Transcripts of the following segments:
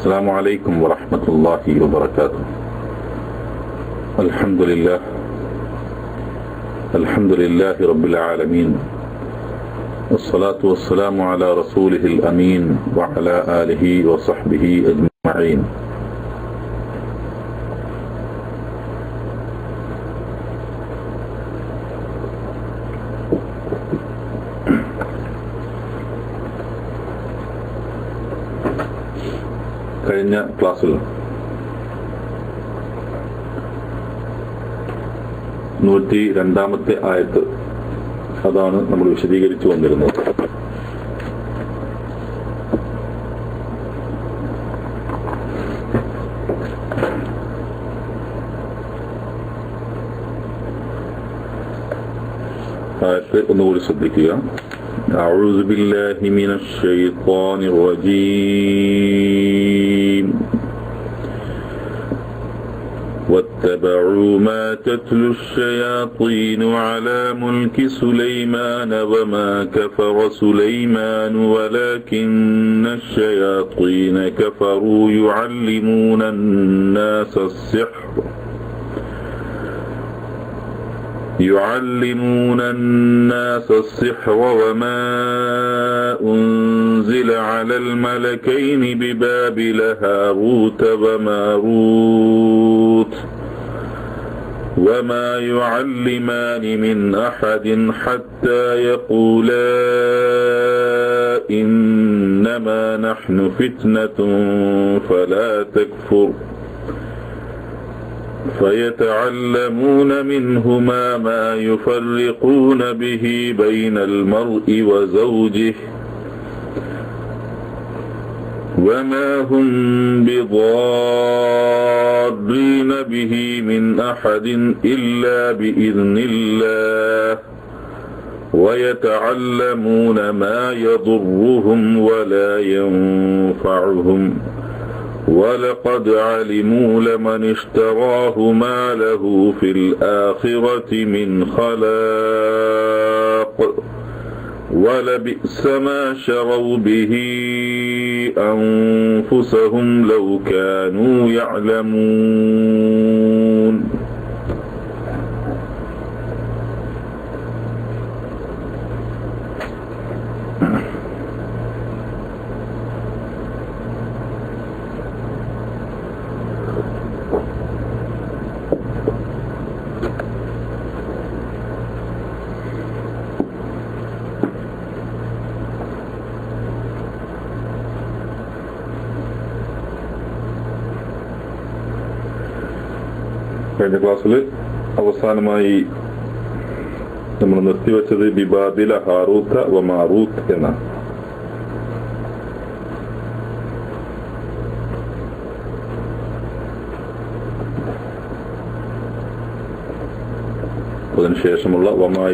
السلام عليكم ورحمة الله وبركاته. الحمد لله رب العالمين، والصلاة والسلام على رسوله الأمين وعلى آله وصحبه أجمعين. കഴിഞ്ഞ ക്ലാസ്സിൽ 102-ാമത്തെ ആയത്ത് അതാണ് നമ്മൾ വിശദീകരിച്ചു വന്നിരുന്നത്. ആയത്ത് ഒന്നുകൂടി ശ്രദ്ധിക്കുക. أعوذ بالله من الشيطان الرجيم. واتبعوا ما تتلو الشياطين على ملك سليمان وما كفر سليمان ولكن الشياطين كفروا يعلمون الناس السحر وما أنزل على الملكين ببابل هاروت وماروت وما يعلمان من أحد حتى يقولا إنما نحن فتنة فلا تكفر فيتعلمون منهما ما يفرقون به بين المرء وزوجه وما هم بضارين به من أحد إلا بإذن الله ويتعلمون ما يضرهم ولا ينفعهم وَلَقَدْ عَلِمُوا لَمَنِ اشْتَرَاهُ مَا لَهُ فِي الْآخِرَةِ مِنْ خَلَاقٍ وَلَبِئْسَ مَا شَرَوْا بِهِ أَنفُسَهُمْ لَوْ كَانُوا يَعْلَمُونَ. കഴിഞ്ഞ ക്ലാസ്സിൽ അവസാനമായി നമ്മൾ നിർത്തിവെച്ചത് ബിബാബില ഹാറൂത്ത വ മാറൂത്ത് എന്നാണ്. അതിനുശേഷമുള്ള വമാ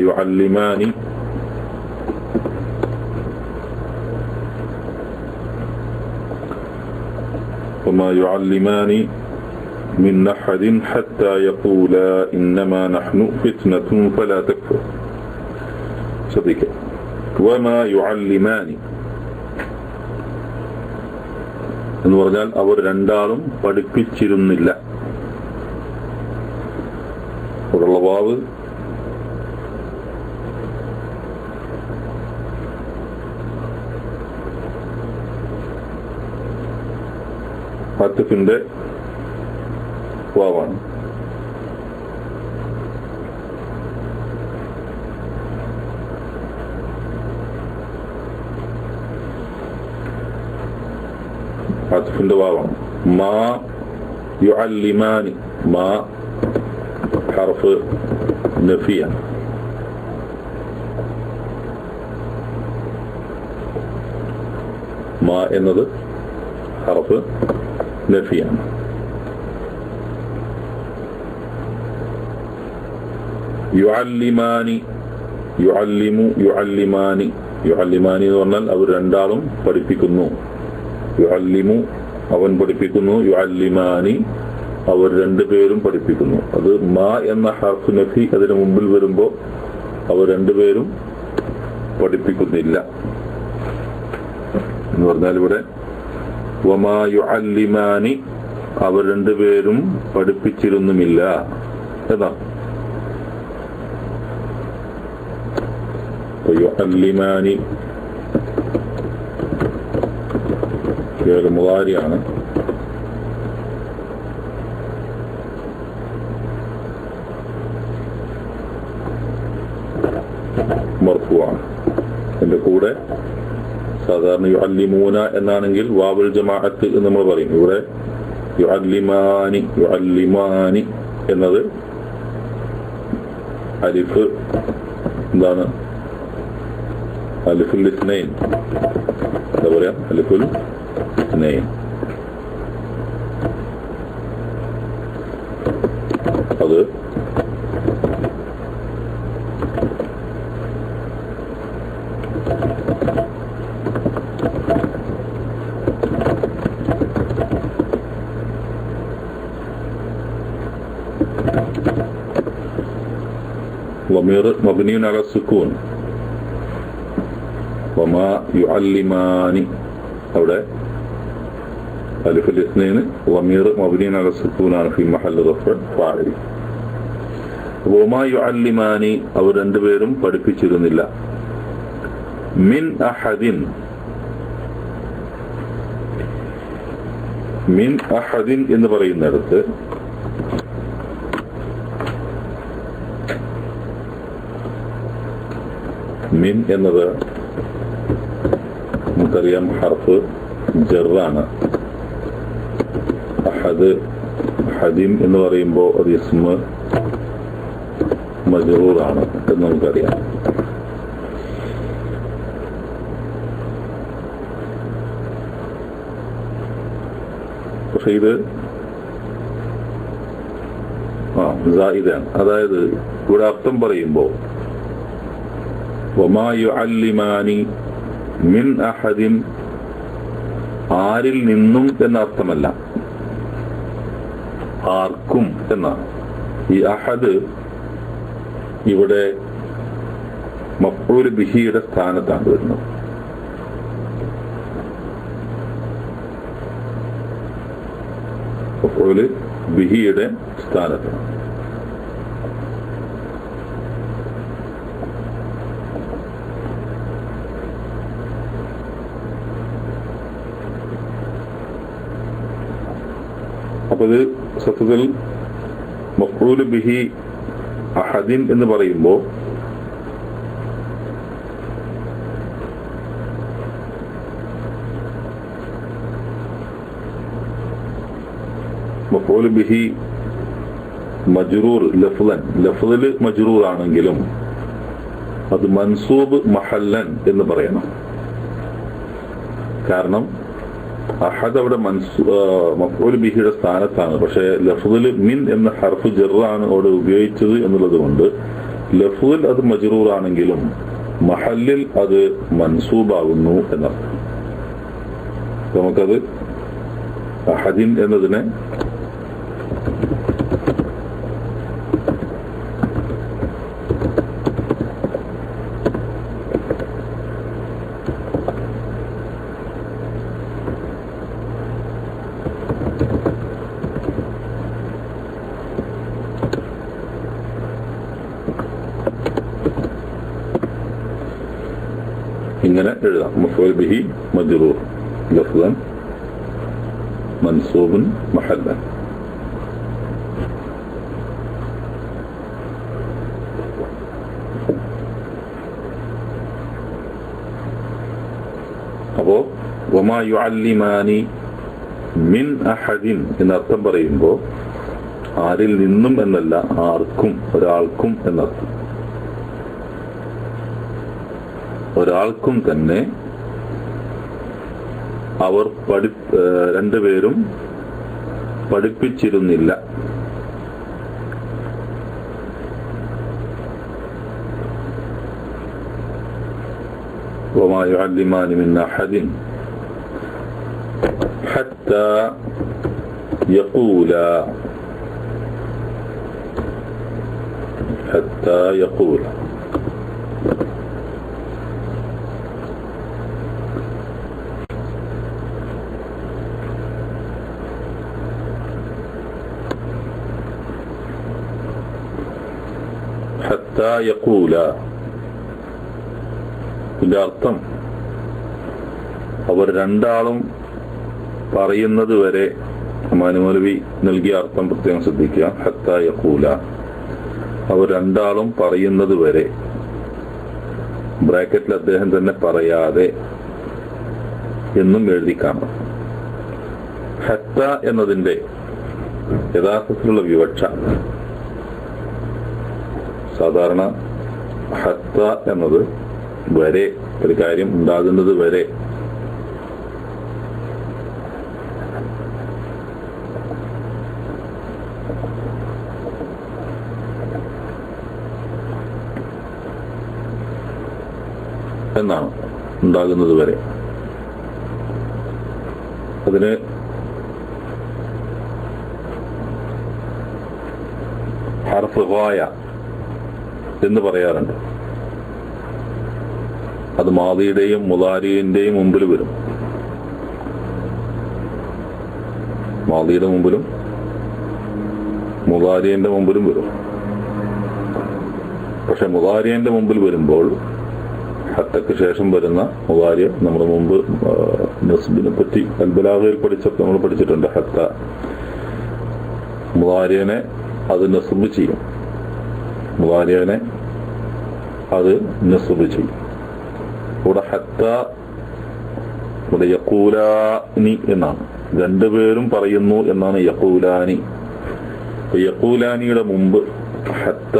യുഅല്ലിമാനി من أحد حتى يقولا إنما نحن فتنة فلا تكفر. صديق وما يعلمان എന്ന് പറഞ്ഞാൽ അവർ രണ്ടാളും പഠിപ്പിച്ചിരുന്നില്ല. അവിടെയുള്ള വാവ് അത്ഫിന്റെ വാവാണ്. അത്ഫിന്റെ വാവാണ്. മാ യുഅല്ലിമാനി, മാ ഹർഫ് നഫിയാണ്. മാ എന്നത് ഹർഫ് നഫിയാണ്. യുഅല്ലിമാനി, യുഅല്ലിമു, യുഅല്ലിമാനി. യുഅല്ലിമാനി എന്ന് പറഞ്ഞാൽ അവർ രണ്ടാളും പഠിപ്പിക്കുന്നു. യുഅല്ലിമു അവൻ പഠിപ്പിക്കുന്നു, യുഅല്ലിമാനി അവർ രണ്ടുപേരും പഠിപ്പിക്കുന്നു. അത് മാ എന്ന ഹർഫ് നഫി അതിന് മുമ്പിൽ വരുമ്പോൾ അവർ രണ്ടുപേരും പഠിപ്പിക്കുന്നില്ല എന്ന് പറഞ്ഞാൽ ഇവിടെ വമാ യുഅല്ലിമാനി അവർ രണ്ടുപേരും പഠിപ്പിച്ചിരുന്നുമില്ല എന്നാണ്. യുഅല്ലിമാനി മുളാരിയാണ്. മർഫൂആണ്. അതിന്റെ കൂടെ സാധാരണ യുഅല്ലിമൂന എന്നാണെങ്കിൽ വാവുൽ ജമാഅത്ത് എന്ന് നമ്മൾ പറയും. ഇവിടെ യുഅല്ലിമാനി യുഅല്ലിമാനി എന്നത് അലിഫ് എന്താണ്? അലിഫുൽ ഇസ്നൈൻ എന്താ പറയാ? അലിഫുൽ ഇസ്നൈൻ. അത് ضمير مبني على السكون. وما يعلمان അവിടെ ألف الاثنين ضمير مبني على السكون في محل رفع فاعل. وما يعلمان അവർ രണ്ടുപേരും പഠിപ്പിച്ചിരുന്നില്ല. മിൻ അഹദിൻ മിൻ അഹദിൻ എന്ന് പറയുന്നിടത്ത് മിൻ എന്നത് നമുക്കറിയാം ഹർഫ് ജറാണ്. അഹദ് ഹദിം എന്ന് പറയുമ്പോൾ അത് ഇസ്മ മജ്റൂറാണ് എന്ന് നമുക്കറിയാം. പക്ഷെ ഇത് സായിദാണ്. അതായത് ഇവിടെ അർത്ഥം പറയുമ്പോൾ വമാ യുഅല്ലിമാനി മിൻ അഹദിൻ ആരിൽ നിന്നും എന്ന അർത്ഥമല്ല, ആർക്കും എന്നാണ്. ഈ അഹദ് ഇവിടെ മഫ്ഊൽ ബിഹിയുടെ സ്ഥാനത്താണ് വരുന്നത്. മഫ്ഊൽ ബിഹിയുടെ സ്ഥാനത്താണ്. അപ്പൊ ഇത് സത്യത്തിൽ മഫ്ഊൽ ബിഹി അഹദിൻ എന്ന് പറയുമ്പോൾ മഫ്ഊൽ ബിഹി മജ്റൂർ ലഫ്ളൻ, ലഫ്ളിൽ മജ്റൂർ ആണെങ്കിലും അത് മൻസൂബ് മഹല്ലൻ എന്ന് പറയണം. കാരണം അഹദ് അവിടെ മഫ്ഊൽ ബിഹിയുടെ സ്ഥാനത്താണ്. പക്ഷെ ലഫ്ളിൽ മിൻ എന്ന ഹർഫ് ജറാണ് അവിടെ ഉപയോഗിച്ചത് എന്നുള്ളത് കൊണ്ട് ലഫ്ളിൽ അത് മജ്റൂർ ആണെങ്കിലും മഹല്ലിൽ അത് മൻസൂബാകുന്നു എന്നർത്ഥം. നമുക്കത് അഹദിൻ എന്നതിനെ ഇങ്ങനെ എഴുതാം. മഫ്ഊൽ ബിഹി മജ്റൂർ ലഫ്ളൻ മൻസൂബുൻ മഹല്ലൻ. അപ്പോ വമാ യുഅല്ലിമാനി മിൻ അഹദിൻ എന്നർത്ഥം പറയുമ്പോൾ ആരിൽ നിന്നും എന്നല്ല, ആർക്കും, ഒരാൾക്കും എന്നർത്ഥം. ഒരാൾക്കും തന്നെ അവർ രണ്ടുപേരും പഠിപ്പിച്ചിരുന്നില്ല. وما يعلمان من أحد حتى يقولا ഹത്താ യഖൂല, ഇതിന്റെ അർത്ഥം അവർ രണ്ടാളും പറയുന്നത് വരെ. മൗലവി നൽകിയ അർത്ഥം പ്രത്യേകം ശ്രദ്ധിക്കുക. ഹത്താ യഖൂല, അവർ രണ്ടാളും പറയുന്നത് വരെ, ബ്രാക്കറ്റിൽ അദ്ദേഹം തന്നെ പറയാതെ എന്നും എഴുതി കാണാം. ഹത്ത എന്നതിന്റെ യഥാർത്ഥത്തിലുള്ള വിവക്ഷ സാധാരണ ഹത്ത എന്നത് വരെ, ഒരു കാര്യം ഉണ്ടാകുന്നത് വരെ. എന്നാണ്, ഉണ്ടാകുന്നത് വരെ. അതിന് ഹർഫ് ഗായ എന്ന് പറയാറുണ്ട്. അത് മാദിയുടെയും മുദാരിയുടെയും മുമ്പിൽ വരും. മാദിയുടെ മുമ്പിലും മുദാരിയുടെ മുമ്പിലും വരും. പക്ഷെ മുദാരിയുടെ മുമ്പിൽ വരുമ്പോൾ ഹത്തക്ക് ശേഷം വരുന്ന മുദാരി, നമ്മൾ മുമ്പ് നസ്ബിനെ പറ്റി അൽബലാഗയിൽ നമ്മൾ പഠിച്ചിട്ടുണ്ട്. ഹത്ത മുദാരിയനെ അത് നസ്ബ് ചെയ്യും, മുദാരിയനെ അത് നസ്ബ് ചെയ്യും. ഇവിടെ ഹത്ത, ഇവിടെ യഖൂലാനി എന്നാണ്, രണ്ടുപേരും പറയുന്നു എന്നാണ് യഖൂലാനി. യഖൂലാനിയുടെ മുമ്പ് ഹത്ത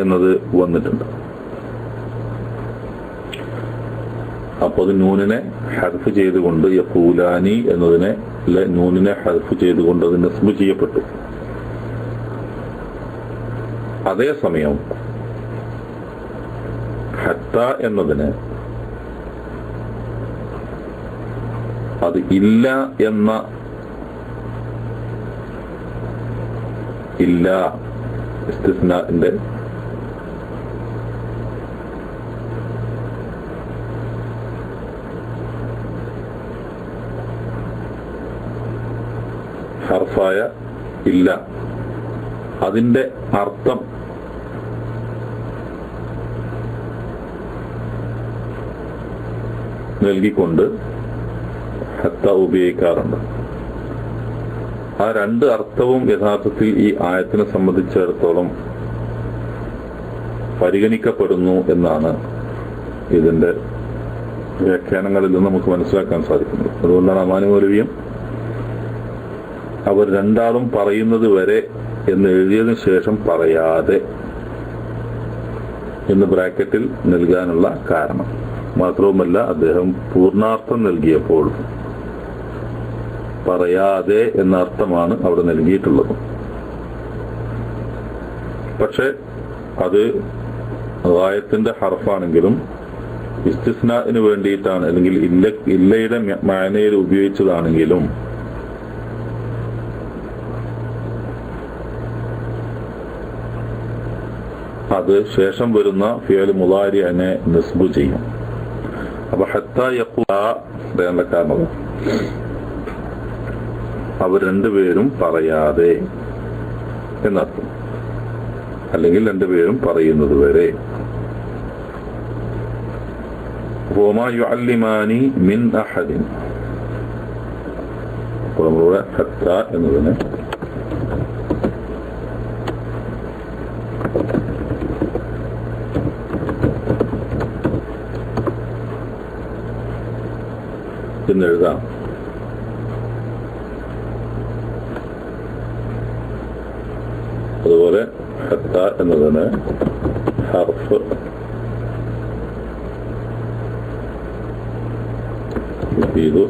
എന്നത് വന്നിട്ടുണ്ട്. അപ്പൊ അത് നൂനിനെ ഹർഫ് ചെയ്തുകൊണ്ട്, യഖൂലാനി എന്നതിനെ നൂനിനെ ഹർഫ് ചെയ്തുകൊണ്ട് അത് നസ്ബ് ചെയ്യപ്പെട്ടു. അതേസമയം ഹത്ത എന്നതിന് അത് ഇല്ല എന്ന, ഇല്ല ഇസ്തിസ്നാന്റെ ഹർഫായ ഇല്ല, അതിന്റെ അർത്ഥം നൽകിക്കൊണ്ട് ഹത്ത ഉപയോഗിക്കാറുണ്ട്. ആ രണ്ട് അർത്ഥവും യഥാർത്ഥത്തിൽ ഈ ആയത്തിനെ സംബന്ധിച്ചിടത്തോളം പരിഗണിക്കപ്പെടുന്നു എന്നാണ് ഇതിന്റെ വ്യാഖ്യാനങ്ങളിൽ നിന്ന് നമുക്ക് മനസ്സിലാക്കാൻ സാധിക്കുന്നത്. അതുകൊണ്ടാണ് അമാനി മൗലവിയും അവർ രണ്ടാളും പറയുന്നത് വരെ എന്ന് എഴുതിയതിനു ശേഷം പറയാതെ എന്ന് ബ്രാക്കറ്റിൽ നൽകാനുള്ള കാരണം. മാത്രവുമല്ല, അദ്ദേഹം പൂർണ്ണാർത്ഥം നൽകിയപ്പോൾ പറയാതെ എന്ന അർത്ഥമാണ് അവിടെ നൽകിയിട്ടുള്ളത്. പക്ഷെ അത് ആയത്തിന്റെ ഹർഫാണെങ്കിലും ഇസ്തിസ്നാഇന് വേണ്ടിയിട്ടാണ്, അല്ലെങ്കിൽ ഇല്ലയുടെ മാനയിൽ ഉപയോഗിച്ചതാണെങ്കിലും അത് ശേഷം വരുന്ന ഫിഅൽ മുദാരിഅനെ നസ്ബ് ചെയ്യും. അപ്പൊ ഹത്താ യഖൂല പറയാനുള്ള കാരണം അവർ രണ്ടുപേരും പറയാതെ എന്നർത്ഥം, അല്ലെങ്കിൽ രണ്ടുപേരും പറയുന്നത് വരെ. വമാ യുഅല്ലിമാനി മിൻ അഹദിൻ, അപ്പോൾ നമ്മളുടെ ഹത്താ എന്നതിന് എന്നെഴുതാം. അതുപോലെ ഹത്ത എന്നതിന് ഹർഫ് ഇത്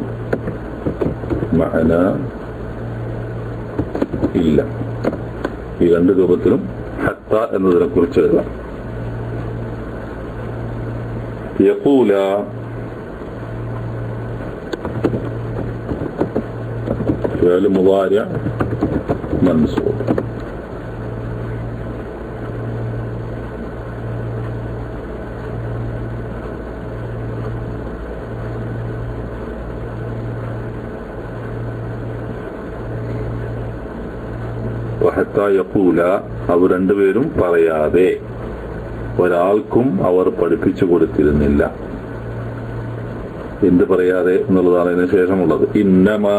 മഅന ഇല്ല, ഈ രണ്ട് രൂപത്തിലും ഹത്ത എന്നതിനെ കുറിച്ച് എഴുതാം. യഖൂല فعل مضارع منصوب. وحتى يقول അവർ രണ്ടുപേരും പറയാതെ, ഒരാൾക്കും അവർ പഠിപ്പിച്ചു കൊടുത്തിരുന്നില്ല. എന്ത് പറയാതെ എന്നുള്ളതാണ് ഇതിന് ശേഷമുള്ളത്. ഇന്നമാ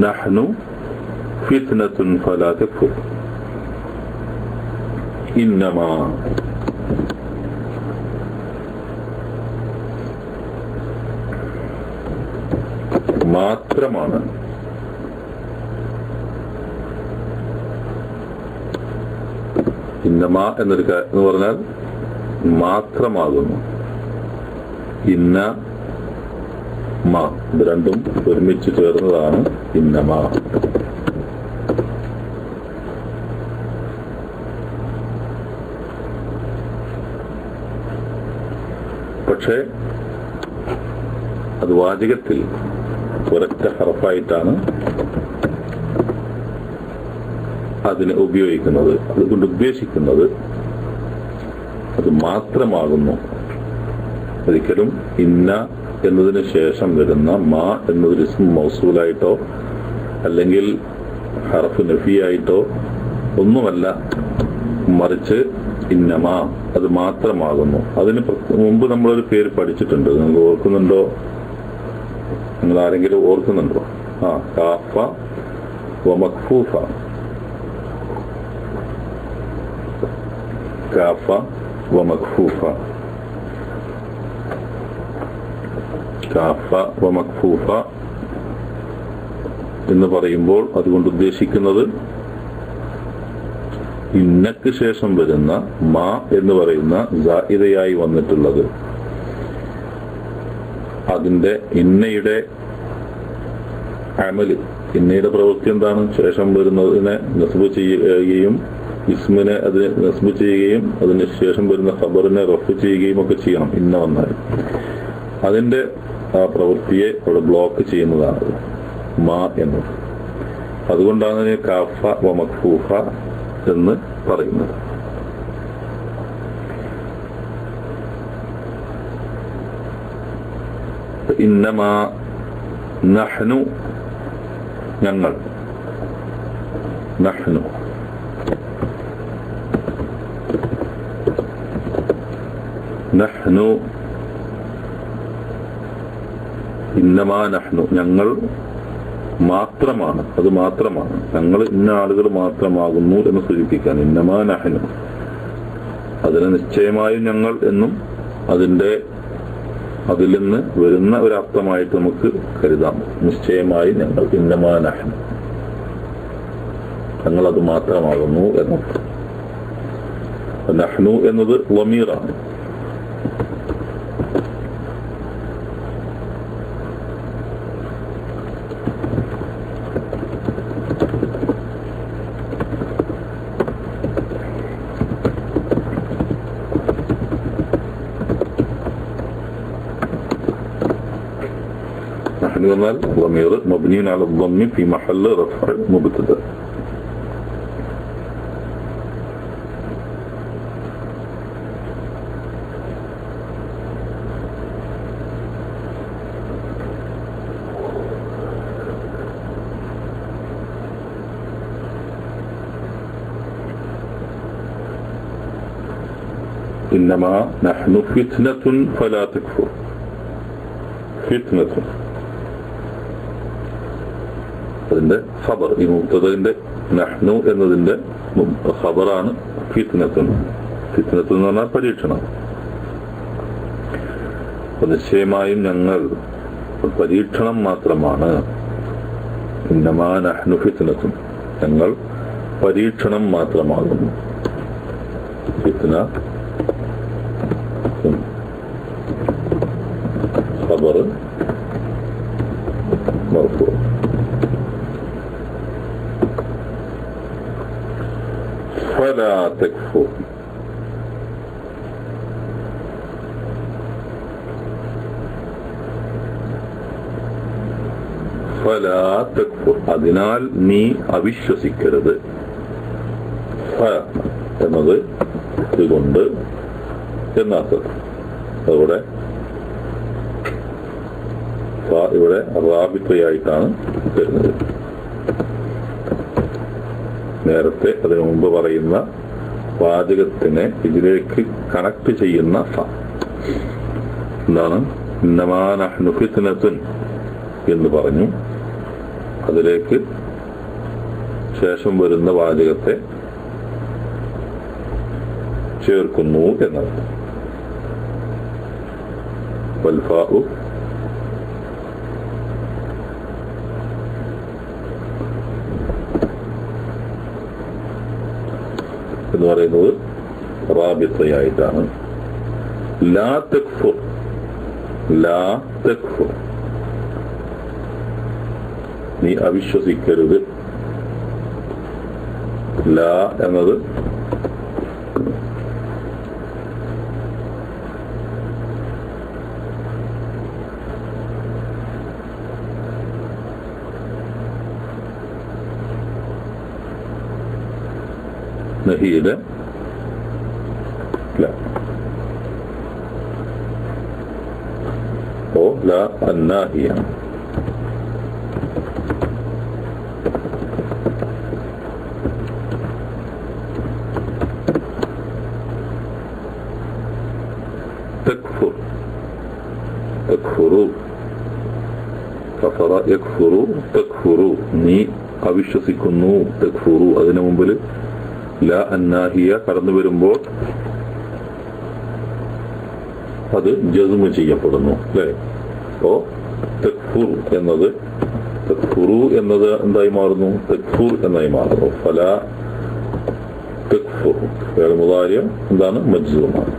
നഹ്നു ഫിത്നത്തുൻ ഫലാ തക്ഫുർ. ഇന്നമാ മാത്രമാണ്, ഇന്നമ എന്ന് പറഞ്ഞാൽ മാത്രമാകുന്നു. ഇന്ന മ ഇത് രണ്ടും ഒരുമിച്ച് ചേർന്നതാണ് ഇന്നമ. പക്ഷേ അത് വാചകത്തിൽ ഒരൊറ്റ ഹർഫായിട്ടാണ് അതിനെ ഉപയോഗിക്കുന്നത്. അതുകൊണ്ട് ഉദ്ദേശിക്കുന്നത് അത് മാത്രമാകുന്നു. ഒരിക്കലും ഇന്ന എന്നതിന് ശേഷം വരുന്ന മാ എന്നതൊരു ഇസ്മു മൗസൂലായിട്ടോ അല്ലെങ്കിൽ ഹർഫ് നഫിയായിട്ടോ ഒന്നുമല്ല, മറിച്ച് ഇന്നമാ അത് മാത്രമാകുന്നു. അതിന് മുമ്പ് നമ്മളൊരു പേര് പഠിച്ചിട്ടുണ്ട്. നിങ്ങൾ ഓർക്കുന്നുണ്ടോ? നിങ്ങൾ ആരെങ്കിലും ഓർക്കുന്നുണ്ടോ? കാഫ വ മക്ഫൂഫ. കാഫ വ മക്ഫൂഫ. കാഫ വ മക്ഫൂഫ എന്ന് പറയുമ്പോൾ അതുകൊണ്ട് ഉദ്ദേശിക്കുന്നത് ഇന്നക്ക് ശേഷം വരുന്ന മാ എന്ന് പറയുന്ന സായിദയായി വന്നിട്ടുള്ളത്, അതിന്റെ ഇന്നയുടെ അമല്, ഇന്നയുടെ പ്രവൃത്തി എന്താണ്? ശേഷം വരുന്നതിനെ നസ്ബ് ചെയ്യുകയും ഇസ്മിനെ അതിനെ നസ്ബ് ചെയ്യുകയും അതിന് ശേഷം വരുന്ന ഖബറിനെ റഫ് ചെയ്യുകയും ഒക്കെ ചെയ്യണം. ഇന്ന വന്നാൽ അതിന്റെ ആ പ്രവൃത്തിയെ അവിടെ ബ്ലോക്ക് ചെയ്യുന്നതാണ് മാ എന്നത്. അതുകൊണ്ടാണ് കാഫ വ മക്ഫൂഫ എന്ന് പറയുന്നത്. ഇന്നമാ നഹ്നു ഞങ്ങൾ, നഹ്നു നഹ്നു ഇന്നമാ നഹ്നു ഞങ്ങൾ മാത്രമാണ്, അത് മാത്രമാണ്, ഞങ്ങൾ ഇന്ന ആളുകൾ മാത്രമാകുന്നു എന്ന് സൂചിപ്പിക്കാൻ ഇന്നമാ നഹ്നു. അതിന് നിശ്ചയമായും ഞങ്ങൾ എന്നും അതിൽ നിന്ന് വരുന്ന ഒരർത്ഥമായിട്ട് നമുക്ക് കരുതാം. നിശ്ചയമായി ഞങ്ങൾ ഇന്നമാ നഹ്നു, ഞങ്ങൾ അത് മാത്രമാകുന്നു എന്നർത്ഥം. നഹ്നു എന്നത് ളമീറാണ്. ضمير مبني على الضم في محل رفع مبتدا. إنما نحن فتنة فلا تكفر. فتنة അതിന്റെ ഖബർ, ഈ മുബ്തദന്റെ നഹ്നു എന്നതിന്റെ ഖബറാണ് ഫിത്നത്തുൻ. ഫിത്നത്തുൻ എന്ന് പറഞ്ഞാൽ പരീക്ഷണം. നിശ്ചയമായും ഞങ്ങൾ പരീക്ഷണം മാത്രമാണ്. ഇന്നമാ നഹ്നു ഫിത്നത്തുൻ ഞങ്ങൾ പരീക്ഷണം മാത്രമാകുന്നു. ഫിത്ന ഖബർ മർഫൂ. فلا تكفر فلا تكفر അതിനാൽ നീ അവിശ്വസിക്കരുത്. എന്നത് ഇതുകൊണ്ട് എന്നർത്ഥം. അതുകൂടെ ഇവിടെ റാബിത്തയായിട്ടാണ് വരുന്നത്. നേരത്തെ അതിനു മുമ്പ് പറയുന്ന വാചകത്തിനെ ഇതിലേക്ക് കണക്ട് ചെയ്യുന്ന ഫ. എന്താണ്? ഇന്നമാ നഹ്നു ഫിത്നത്തുൻ എന്ന് പറഞ്ഞു. അതിലേക്ക് ശേഷം വരുന്ന വാചകത്തെ ചേർക്കുന്നു എന്നർത്ഥം. വൽഫാഉ എന്ന് പറയുന്നത് റാബിത്തയായിട്ടാണ്. ലാ തക്ഫുർ, ലാ തക്ഫുർ, നീ അവിശ്വസിക്കരുത്. ലാ എന്നത് നഹിയുടെ ല. ഓ ല അന്നാഹിയ. തക്ഫുർ, തക്ഫുറു, കഫറ യക്ഫുറു, തക്ഫുറു, നീ അവിശ്വസിക്കുന്നു. തക്ഫുറു അതിനു മുമ്പിൽ ലാ അന്നാഹിയ കടന്നു വരുമ്പോൾ അത് ജസ്മ് ചെയ്യപ്പെടുന്നു അല്ലേ? അപ്പോ തക്ഫുർ എന്നത്, തക്ഫുറു എന്നത് എന്തായി മാറുന്നു? തക്ഫുർ എന്നായി മാറുന്നു. ഫലാ തക്ഫുർ ഫിഅൽ മുദാരി എന്താണ്? മജ്സൂമാണ്.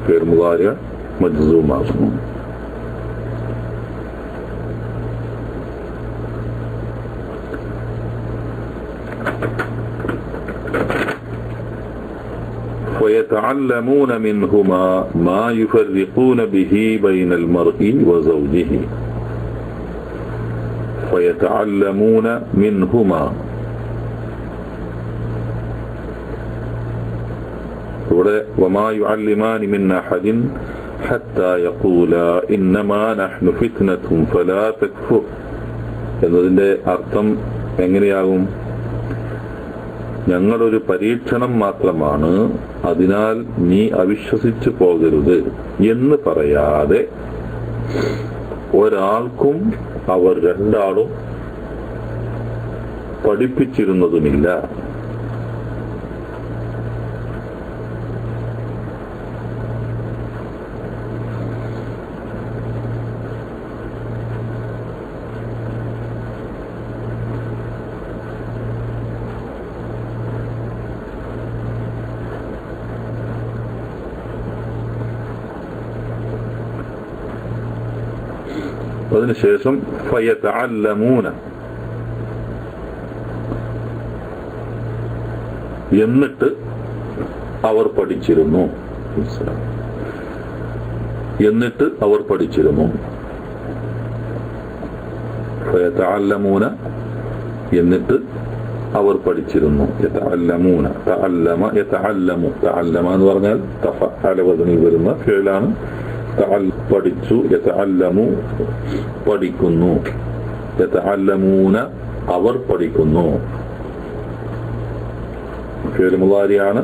ഫിഅൽ മുദാരി മജ്സൂമാകുന്നു. ويتعلمون منهما ما يفرقون به بين المرء وزوجه. ويتعلمون منهما, ഇവിടെ وما يعلمان من أحد حتى يقولا إنما نحن فتنة فلا تكفر എന്നതിന്റെ അർത്ഥം എങ്ങനെയാകും? ഞങ്ങളൊരു പരീക്ഷണം മാത്രമാണ്, അതിനാൽ നീ അവിശ്വസിച്ചു പോകരുത് എന്ന് പറയാതെ ഒരാൾക്കും അവർ രണ്ടാളും പഠിപ്പിച്ചിരുന്നതുമില്ല. അതിനുശേഷം ഫയതഅല്ലമൂന, എന്നിട്ട് അവർ പഠിച്ചിരുന്നു. എന്നിട്ട് അവർ പഠിച്ചിരുന്നു. ഫയതഅല്ലമൂന എന്നിട്ട് അവർ പഠിച്ചിരുന്നു. യതഅല്ലമൂന, തഅല്ലമ യതഅല്ലമു, തഅല്ലമ എന്ന് പറഞ്ഞാൽ തഫഅല വസനിൽ വരുന്ന ഫിഅലാണ്. പഠിച്ചു, യതഅല്ലമു പഠിക്കുന്നു, യതഅല്ലമൂന അവർ പഠിക്കുന്നു. ഫിഅൽ മുദാരിയാണ്.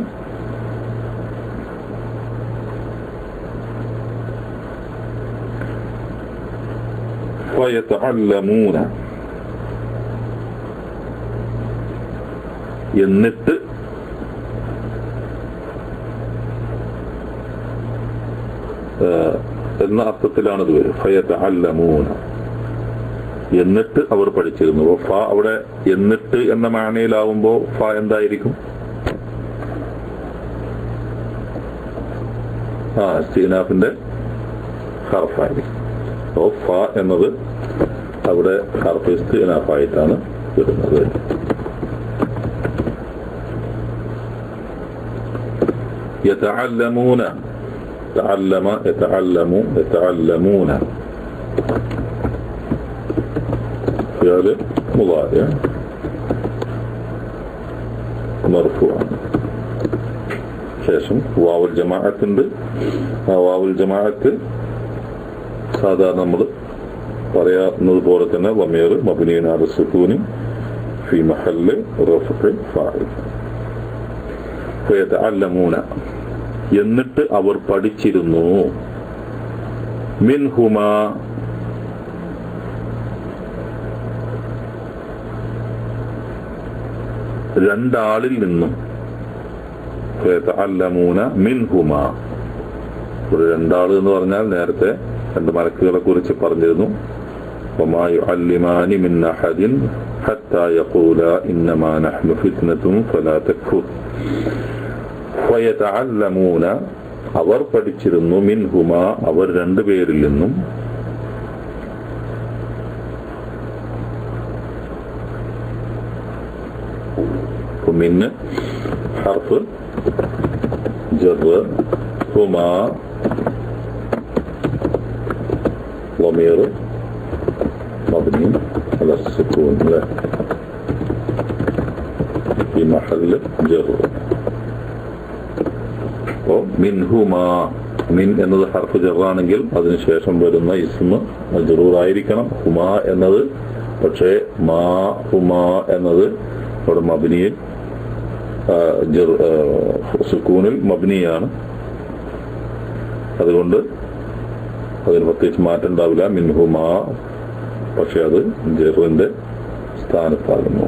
ഫയതഅല്ലമൂന എന്നിട്ട് എന്ന അർത്ഥത്തിലാണ് ഇത് വരും. ഫയതഅല്ലമൂന എന്നിട്ട് അവർ പഠിച്ചിരുന്നു. ഫ അവിടെ എന്നിട്ട് എന്ന മാനയിലാവുമ്പോ ഫ എന്തായിരിക്കും? ഇസ്തിനാഫിന്റെ ഹർഫായിരിക്കും. അപ്പോ ഫ എന്നത് അവിടെ ഹർഫ് ഇസ്തിനാഫായിട്ടാണ് വരുന്നത്. യതഅല്ലമൂന, തഅല്ലമ യതഅല്ലമു യതഅല്ലമൂന ഫിഅൽ മുദാരി മർഫൂഅ്. ശേഷം വാവുൽ ജമാഅത്ത് ഉണ്ട്. ആ വാവുൽ ജമാഅത്ത് സാധാരണ നമ്മൾ പറയാവുന്നത് പോലെ തന്നെ വമീർ മബ്നിയുൻ അല സുകൂനി في محل رفع فاعل. فيتعلمون എന്നിട്ട് അവർ പഠിച്ചിരുന്നു മിൻഹുമാ രണ്ടാളിൽ നിന്നും. ഫയതഅല്ലമൂന മിൻഹുമാ, ഒരു രണ്ടാള് എന്ന് പറഞ്ഞാൽ നേരത്തെ രണ്ട് മലക്കുകളെ കുറിച്ച് പറഞ്ഞിരുന്നു. വമാ യുഅല്ലിമാനി മിൻ അഹദിൻ ഹത്താ യഖൂലാ ഇന്നമാ നഹ്നു ഫിത്നതുൻ ഫലാ തക്ഫുർ. ഫയതഅല്ലമൂന അവർ പഠിച്ചിരുന്നു മിൻഹുമാ അവർ രണ്ടുപേരിൽ നിന്നും. മിൻ ഹർഫ് ജർ, ഹുമാ ضمير مبني على السكون لا في محل جر. മിൻഹുമാ, മിൻ എന്നത് ഹർഫ് ജറാണെങ്കിൽ അതിനുശേഷം വരുന്ന ഇസ്മ മജ്റൂർ ആയിരിക്കണം. ഹുമാ എന്നത് പക്ഷേ മാ ഹുമാ എന്നത് ഇവിടെ മബ്നിയിൽ സുക്കൂനിൽ മബ്നിയാണ്. അതുകൊണ്ട് അതിന് പ്രത്യേകിച്ച് മാറ്റം ഉണ്ടാവില്ല. മിൻഹുമാ പക്ഷെ അത് ജറിന്റെ സ്ഥാനത്താകുന്നു.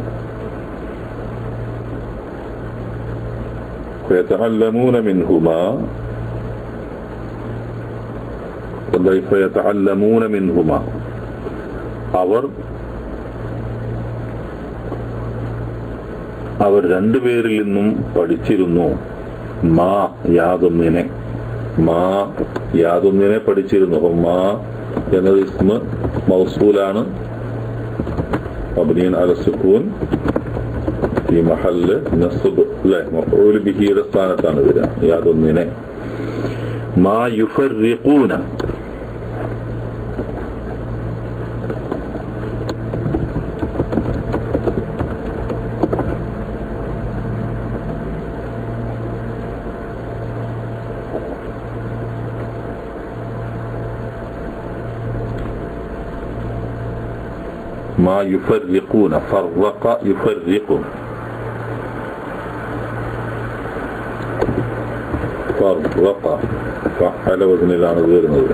فيتعلمون منهما فيتعلمون منهما അവർ രണ്ടുപേരിൽ നിന്നും പഠിച്ചിരുന്നു. മാ യാതൊന്നിനെ പഠിച്ചിരുന്നു. മാ എന്നത് ഇസ്മ മൗസൂലാണ്, മബ്നിയൻ അല സുക്കൂൻ ഈ മഹല്ല് നസ്ബ് അല്ലേ, മഫ്ഊൽ ബിഹിയുടെ സ്ഥാനത്താണ് വരിക. യാതൊന്നിനെ. മാ യുഫർരിഖൂന, ما يفرقون فرق يفرق فرق فعل വസ്നിലാണ് വരുന്നത്.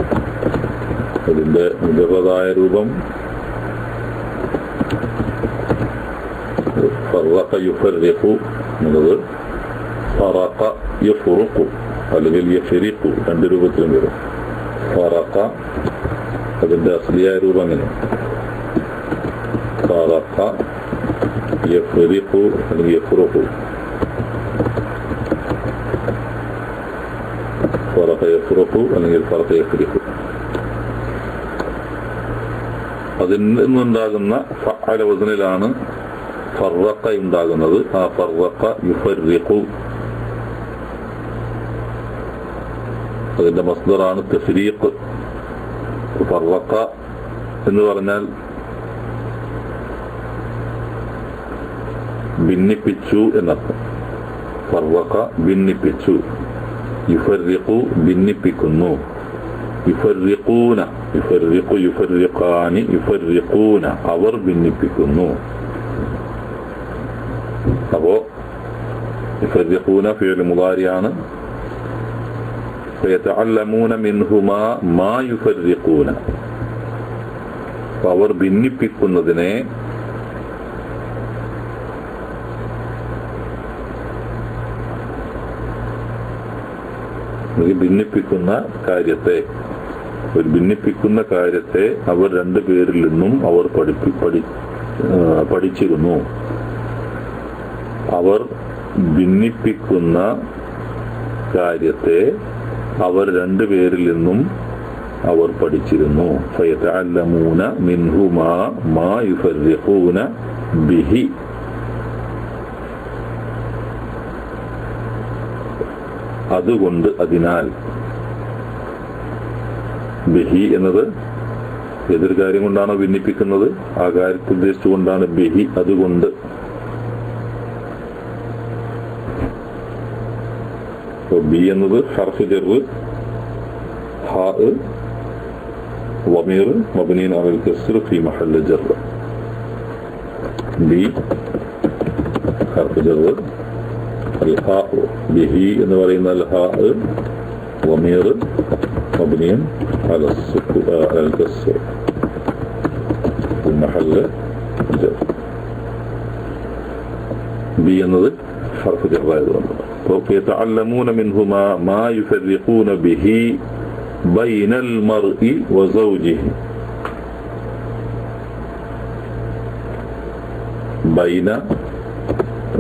അതിന്റെ മുജറദായ രൂപം فرق يفرق എന്നത് فرق يفرق അല്ലെങ്കിൽ يفرق രണ്ട് രൂപത്തിലും വരും. فرق അതിന്റെ അസ്ലിയായ രൂപം അങ്ങനെ فرق يفرق അല്ലെങ്കിൽ يفرق. فرق يفرق അല്ലെങ്കിൽ فرق يفرق. അതിൽ നിന്നുണ്ടാകുന്ന ഫഅല വസ്നിലാണ് ഫറഖ ഉണ്ടാകുന്നത്. ആ ഫറഖ യുഫർരിഖു അതിന്റെ മസ്ദറാണ് തഫ്രീഖ്. ഫറഖ എന്ന് പറഞ്ഞാൽ ഭിന്നിപ്പിച്ചു എന്നർത്ഥം. ഫറഖ ഭിന്നിപ്പിച്ചു. യുഫർരിഖു ഭിന്നിപ്പിക്കുന്നു. യുഫർരിഖൂന യുഫർരിഖു യുഫർരിഖാനി യുഫർരിഖൂന അവർ ഭിന്നിപ്പിക്കുന്നു. അപ്പോ യുഫർരിഖൂന ഫിഅൽ മുദാരിയാണ്. ഫയതഅല്ലമൂന മിൻഹുമാ മാ യുഫർരിഖൂന അവർ ഭിന്നിപ്പിക്കുന്നതിനെ ഭിന്നിപ്പിക്കുന്ന കാര്യത്തെ അവർ രണ്ടുപേരിൽ നിന്നും അവർ പഠിച്ചിരുന്നു. അവർ ഭിന്നിപ്പിക്കുന്ന കാര്യത്തെ അവർ രണ്ടുപേരിൽ നിന്നും അവർ പഠിച്ചിരുന്നു. ഫയതഅല്ലമൂന മിൻഹുമാ മാ യുഫർരിഖൂന ബിഹി. അതുകൊണ്ട് അതിനാൽ. ബിഹി എന്നത് ഏതൊരു കാര്യം കൊണ്ടാണോ ഭിന്നിപ്പിക്കുന്നത് ആ കാര്യത്തെ ഉദ്ദേശിച്ചുകൊണ്ടാണ് ബിഹി അതുകൊണ്ട്. ബി എന്നത് ഹർഫ് ജർ, ഹാ ളമീർ മബ്നിൻ അലൽ കസ്ർ ഫീ മഹല്ല് ജർ. ബി ഹർഫ് ജർ. അൽ ഹാ ബിഹി എന്ന് പറയുന്ന അൽ ഹാ ളമീർ മബ്നിയൻ അലൽ കസ്ർ ഫി മഹല്ല് ജർ. ബി എന്നത് ഹർഫ് ജർ ആയതുകൊണ്ട്. അപ്പോൾ യതഅല്ലമൂന മിൻഹുമാ മാ യുഫർരിഖൂന ബിഹി ബൈനൽ മർഇ വസൗജിഹി. ബൈന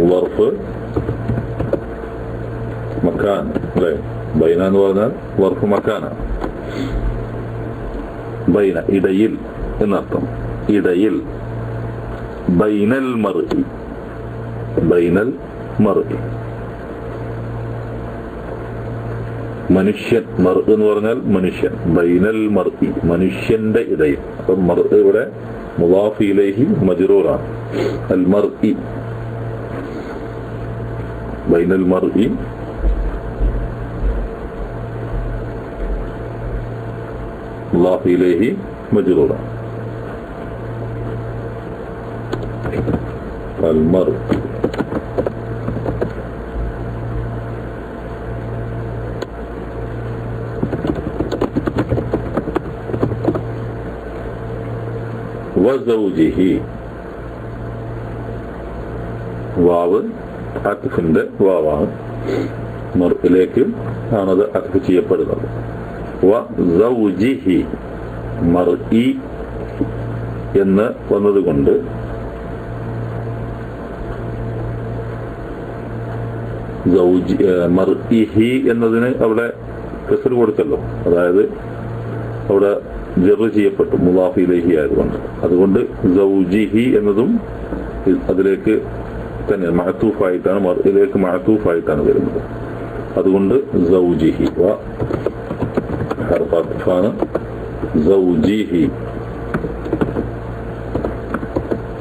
വർഫ് മക്കാൻ അല്ലേ? ബൈന എന്ന് പറഞ്ഞാൽ വർഫ് മക്കാനാണ്. ബൈന ഇടയിൽ എന്നർത്ഥം. ഇടയിൽ. ബൈനൽ മർഇ, ബൈനൽ മർഇ മനുഷ്യൻ. മർ എന്ന് പറഞ്ഞാൽ മനുഷ്യൻ. ബൈനൽ മർഇ മനുഷ്യന്റെ ഇടയിൽ. അപ്പം മർ ഇവിടെ മുളാഫ് ഇലൈഹി മജ്റൂറാണ്. അൽ മർഇ ബൈനൽ മർഇ മുളാഫ് ഇലൈഹി മജ്റൂറാണ്. അൽ മർഇ വസൗജിഹി. വാവ് അത്ഫിന്റെ വാവാണ്. മർഇലേക്ക് ആണത് അത്ഫ് ചെയ്യപ്പെടുന്നത്. വസൗജിഹി മർഇ എന്ന് വന്നതുകൊണ്ട് മർഇഹി എന്നതിന് അവിടെ കസ്ർ കൊടുത്തല്ലോ. അതായത് അവിടെ ജറ് ചെയ്യപ്പെട്ടു മുളാഫ് ഇലൈഹി ആയതുകൊണ്ട്. അതുകൊണ്ട് സൗജിഹി എന്നതും അതിലേക്ക് തന്നെ മഅതൂഫായിട്ടാണ്, മർഇലേക്ക് മഅതൂഫായിട്ടാണ് വരുന്നത്. അതുകൊണ്ട് സൗജിഹി ഹർഫ് അത്ഫാണ്. സൗജിഹി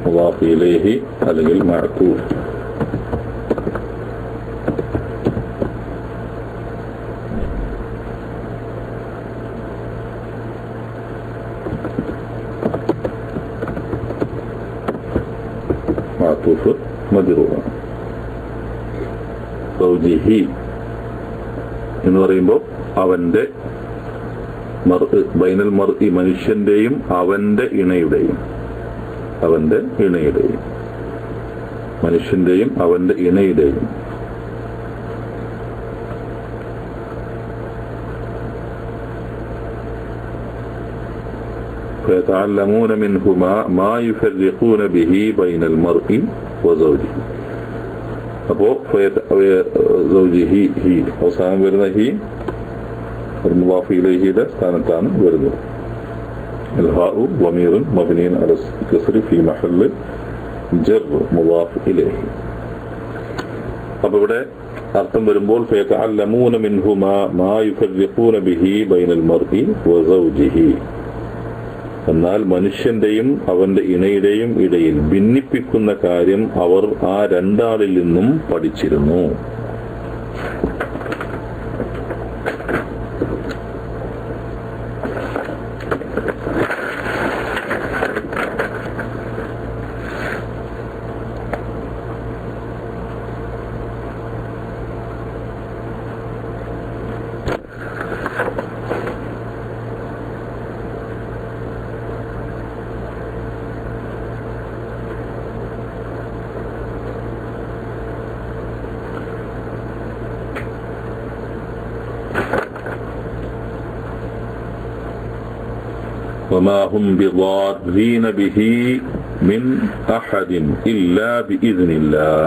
മുളാഫ് ഇലൈഹി അല്ലെങ്കിൽ മഅതൂഫ്. മഅതൂഫ് മജ്റൂറാണ്. സൗജിഹി എന്ന് പറയുമ്പോൾ അവന്റെ മർഇ ബൈനൽ മർഇ മനുഷ്യന്റെയും അവന്റെ ഇണയുടെയും, അവന്റെ ഇണയുടെയും, മനുഷ്യന്റെയും അവന്റെ ഇണയുടെയും. فيتعلمون منهما ما يفرقون به بين المرء وزوجه. അപ്പോ സൗജിഹി ഹി അവസാനം വരുന്ന ഹി മുളാഫ് ഇലൈഹിയുടെ സ്ഥാനത്താണ് വരുന്നത്. അൽ ഹാഉ ളമീറുൻ മബ്നിയുൻ അലൽ കസ്രി ഫീ മഹല്ല് ജർ മുളാഫ് ഇലൈഹി. അപ്പോൾ ഇവിടെ അർത്ഥം വരുമ്പോൾ ഫയതഅല്ലമൂന മിൻഹുമാ മാ യുഫർരിഖൂന ബിഹി ബൈനൽ മർഇ വസൗജിഹി. എന്നാൽ മനുഷ്യന്റെയും അവന്റെ ഇണയുടെയും ഇടയിൽ ഭിന്നിപ്പിക്കുന്ന കാര്യം അവർ ആ രണ്ടാളിൽ നിന്നും പഠിച്ചിരുന്നു. وما هم بضارين به من أحد إلا بإذن الله.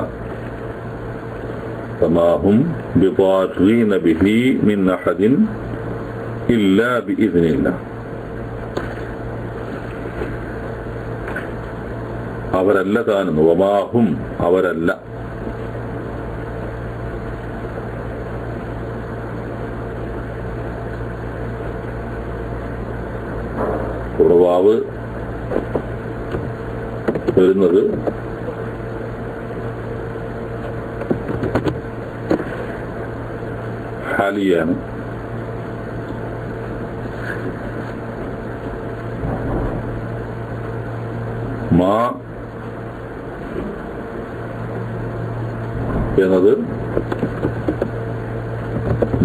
وما هم بضارين به من أحد إلا بإذن الله. അവരല്ല താനെന്ന്. വമാഹും അവരല്ല. ഇവിടെ വാവ് വരുന്നത് ഹാലിയാണ്. മാ എന്നത്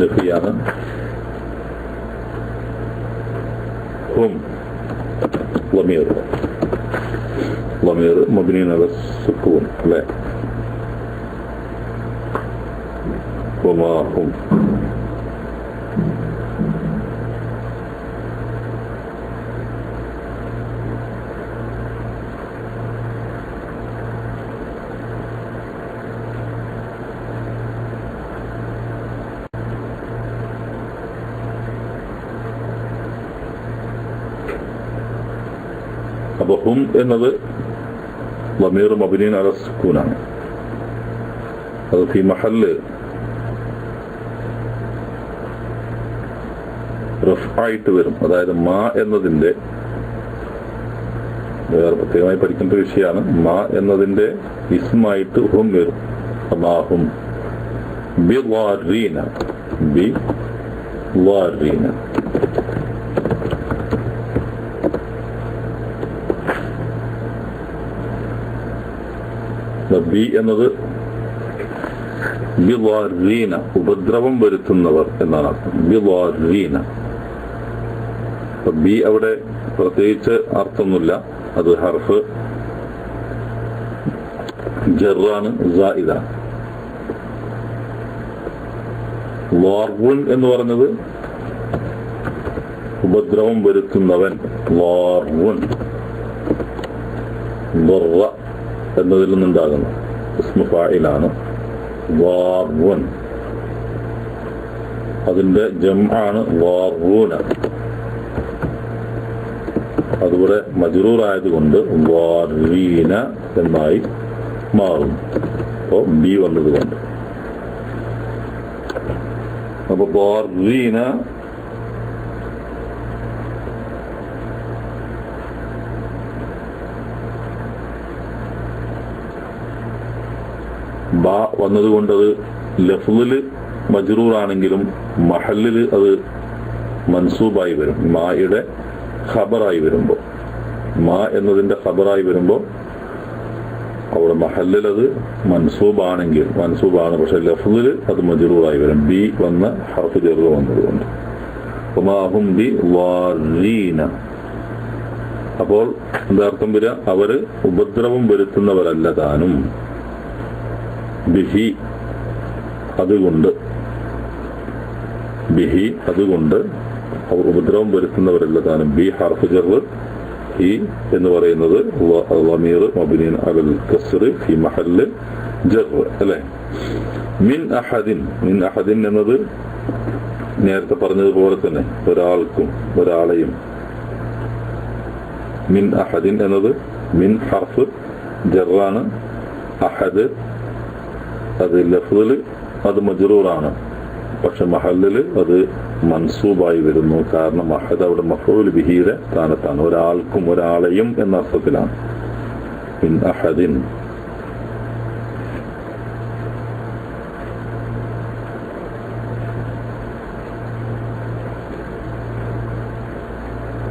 നഫിയാണ്. ഹും ളമീർ മബ്നി അല സുക്കൂൻ അല്ലേ. വമാ ഹും അപ്പൊ ഹും എന്നത് ളമീർ മബ്നി അല സുക്കൂനാണ്. അത് ഫി മഹല്ല് റഫ്ആയിട്ട് വരും. അതായത് മാ എന്നതിന്റെ വേറെ പ്രത്യേകമായി പഠിക്കേണ്ട വിഷയമാണ്. മാ എന്നതിന്റെ ഇസ്മായിട്ട് ഹും വരും. മാഹും ബിളാരീന ബി എന്നത് ബിളാരീന ഉപദ്രവം വരുത്തുന്നവർ എന്നാണ് അർത്ഥം. ബിളാരീന ബി അവിടെ പ്രത്യേകിച്ച് അർത്ഥമൊന്നുമില്ല. അത് ഹർഫ് ജറാണ്, സായിദ. ളാർവുൻ എന്ന് പറഞ്ഞത് ഉപദ്രവം വരുത്തുന്നവൻ. ളാർവുൻ ളറ എന്നതിൽ നിന്നുണ്ടാകുന്ന ഇസ്മു ഫായിലാണ്. ളാർവുൻ അതിന്റെ ജംആണ് ളാർവൂന. അതുപോലെ മജ്റൂർ ആയതുകൊണ്ട് ളാരീന എന്നായി മാറും. അപ്പോ ബി വന്നതുകൊണ്ട്. അപ്പൊ ളാരീന ബാ വന്നതുകൊണ്ട് അത് ലഫ്ളില് മജ്റൂർ ആണെങ്കിലും മഹല്ലില് അത് മൻസൂബായി വരും. മായുടെ ഖബറായി വരുമ്പോ, മാ എന്നതിന്റെ ഖബറായി വരുമ്പോ അവിടെ മഹല്ലിൽ അത് മൻസൂബാണ്. പക്ഷെ ലഫ്ളില് അത് മജ്റൂറായി വരും. ബി വന്ന ഹർഫ് ജർ വന്നതുകൊണ്ട്. വമാഹും ബി ളാരീന. അപ്പോൾ എന്താർത്ഥം വരിക? അവര് ഉപദ്രവം വരുത്തുന്നവരല്ല താനും. ബിഹി അതുകൊണ്ട് അവർ ഉപദ്രവം വരുത്തുന്നവരല്ല താനും. ബി ഹർഫ് ജർ, ഹി എന്ന് പറയുന്നത് ളമീർ മബ്നി അലൽ കസ്ർ ഫി മഹല്ല് ജർ അല്ലേ. മിൻ അഹദിൻ എന്നത് നേരത്തെ പറഞ്ഞതുപോലെ തന്നെ ഒരാൾക്കും ഒരാളെയും. മിൻ അഹദിൻ എന്നത് മിൻ ഹർഫ് ജറാണ്. അഹദ് അത് ലഫ്ളിൽ അത് മജ്റൂറാണ്. പക്ഷെ മഹല്ലില് അത് മൻസൂബായി വരുന്നു. കാരണം അഹദ് അവിടെ മഫ്ഊൽ ബിഹിയുടെ സ്ഥാനത്താണ്. ഒരാൾക്കും ഒരാളെയും എന്ന അർത്ഥത്തിലാണ്. മിൻ അഹദിൻ.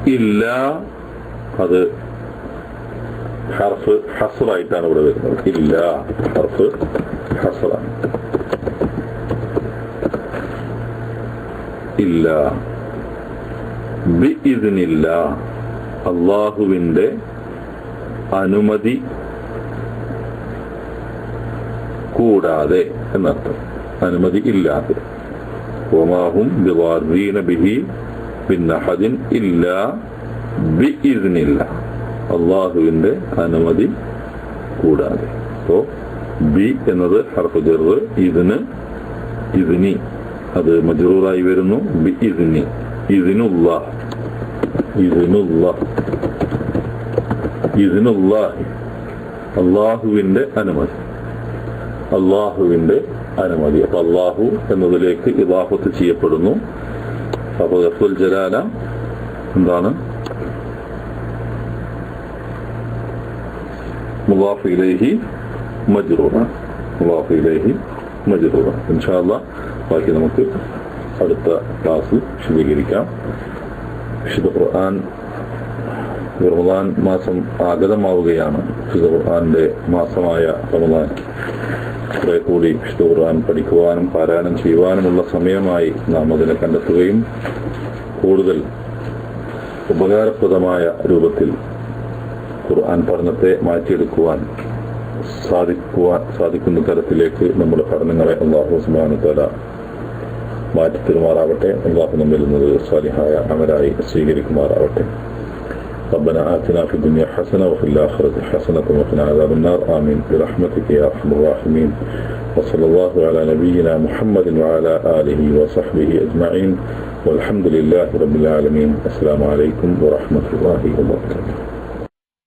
ഇല്ല അത് ഹർഫ് ഹസ്റായിട്ടാണ് ഇവിടെ വരുന്നത്. ഇല്ല ഹർഫ് ഹസ്റാണ്. ഇല്ല ബിഇദ്നില്ല അല്ലാഹുവിന്റെ അനുമതി കൂടാതെ എന്നർത്ഥം. അനുമതി ഇല്ലാതെ. വമാഹും ബിളാരീന ബിഹി മിൻ അഹദിൻ ഇല്ലാ ബിഇദ്നില്ല അല്ലാഹുവിന്റെ അനുമതി കൂടാതെ. സോ ബി എന്നത് ഹർഫ് ജർ. ഇദ്നി അത് മജ്റൂറായി വരുന്നു. ബി ഇദ്നി. ഇദ്നുല്ലാഹ് അല്ലാഹുവിന്റെ അനുമതി. അപ്പൊ അല്ലാഹു എന്നതിലേക്ക് ഇദാഫത്ത് ചെയ്യപ്പെടുന്നു. അപ്പൊ ലഫ്ദുൽ ജലാല എന്താണ്? മുളാഫ് ഇലൈഹി മജ്റൂറ. ഇൻഷാ അല്ലാഹ് ബാക്കി നമുക്ക് അടുത്ത ക്ലാസ് വിശദീകരിക്കാം. വിശുദ്ധ ഖുർആൻ റമദാൻ മാസം ആഗതമാവുകയാണ്. വിശുദ്ധ ഖുർആന്റെ മാസമായ റമദാൻ കുറെ കൂടി വിശുദ്ധ ഖുർആൻ പഠിക്കുവാനും പാരായണം ചെയ്യുവാനുമുള്ള സമയമായി നാം അതിനെ കണ്ടെത്തുകയും കൂടുതൽ ഉപകാരപ്രദമായ രൂപത്തിൽ ഖുർആൻ പഠനത്തെ മാറ്റിയെടുക്കുവാൻ സാധിക്കുന്ന തരത്തിലേക്ക് നമ്മുടെ പഠനങ്ങളെ അല്ലാഹു സുബ്ഹാനഹു വ തആല മാറ്റി തരുമാറാവട്ടെ. അല്ലാഹു നമ്മിൽ നിന്ന് സാലിഹായ അമലായി സ്വീകരിക്കുമാറാവട്ടെ. ربنا آتنا في الدنيا حسنة وفي الآخرة حسنة وقنا عذاب النار آمين برحمتك يا أرحم الراحمين. وصلى الله على نبينا محمد وعلى آله وصحبه أجمعين والحمد لله رب العالمين. السلام عليكم ورحمة الله وبركاته.